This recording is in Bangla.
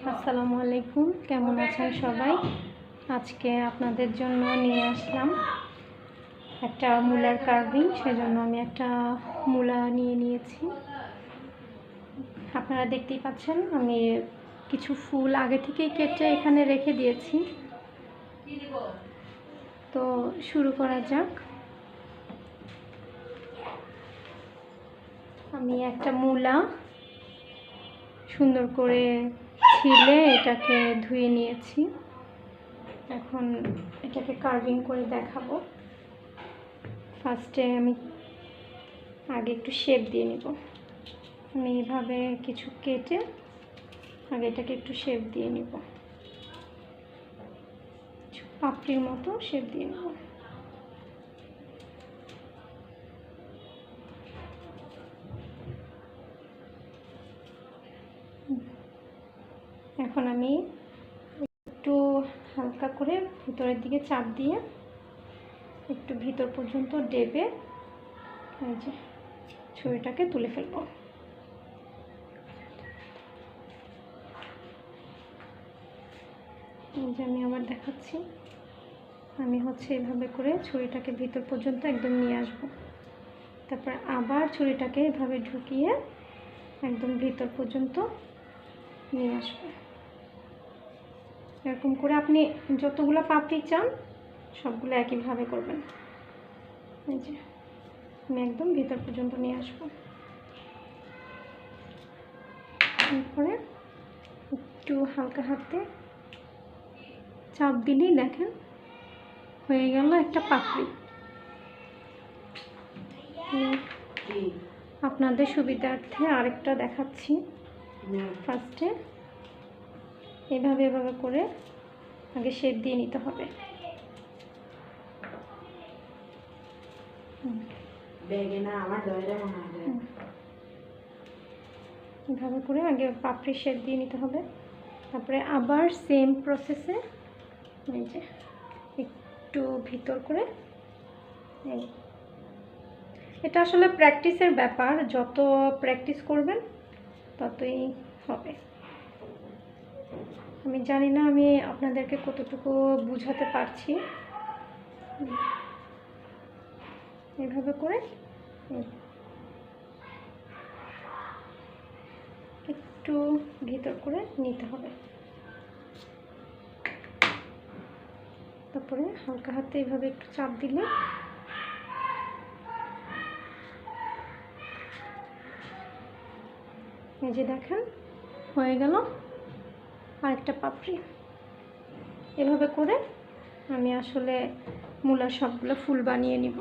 আসসালামু আলাইকুম, কেমন আছেন সবাই? আজকে আপনাদের জন্য নিয়ে আসলাম একটা মূলার কার্ভিং। সেজন্য আমি একটা মূলা নিয়েছি। আপনারা দেখতেই পাচ্ছেন আমি কিছু ফুল আগে থেকেই কেটে এখানে রেখে দিয়েছি। তো শুরু করা যাক। আমি একটা মূলা সুন্দর করে ছিলে এটাকে ধুয়ে নিয়েছি। এখন এটাকে কার্ভিং করে দেখাবো। ফার্স্টে আমি আগে একটু শেপ দিয়ে নিব। আমি এইভাবে কিছু কেটে আগে এটাকে একটু শেপ দিয়ে নিব, পাপড়ির মতো শেপ দিয়ে নেব। এখন আমি একটু হালকা করে ভিতরের দিকে চাপ দিয়ে একটু ভিতর পর্যন্ত ডেবে এই যে ছুরিটাকে তুলে ফেলব। যে আমি আবার দেখাচ্ছি, আমি এভাবে করে ছুরিটাকে ভিতর পর্যন্ত একদম নিয়ে আসব। তারপর আবার ছুরিটাকে এভাবে ঢুকিয়ে একদম ভিতর পর্যন্ত নিয়ে আসবো। এরকম করে আপনি যতগুলো পাপড়ি চান সবগুলো একইভাবে করবেন। এই যে আমি একদম ভিতর পর্যন্ত নিয়ে আসবো। তারপরে একটু হালকা হাতে চাপ দিলেই দেখেন হয়ে গেল একটা পাপড়ি। আপনাদের সুবিধার্থে আরেকটা দেখাচ্ছি। ফার্স্টে এভাবে করে আগে শেপ দিয়ে নিতে হবে। এভাবে করে আগে পাপড়ি শেপ দিয়ে নিতে হবে। তারপরে আবার সেম প্রসেসে এই যে একটু ভিতর করে, এটা আসলে প্র্যাকটিসের ব্যাপার, যত প্র্যাকটিস করবেন ততই হবে। আমি জানি না আমি আপনাদেরকে কতটুকু বুঝাতে পারছি। এইভাবে করে একটু ভিতর করে নিতে হবে। তারপরে হালকা হাতে এইভাবে একটু চাপ দিলে এই যে দেখেন হয়ে গেল আরেকটা পাপড়ি। এভাবে করে আমি আসলে মূলার সবগুলো ফুল বানিয়ে নিব।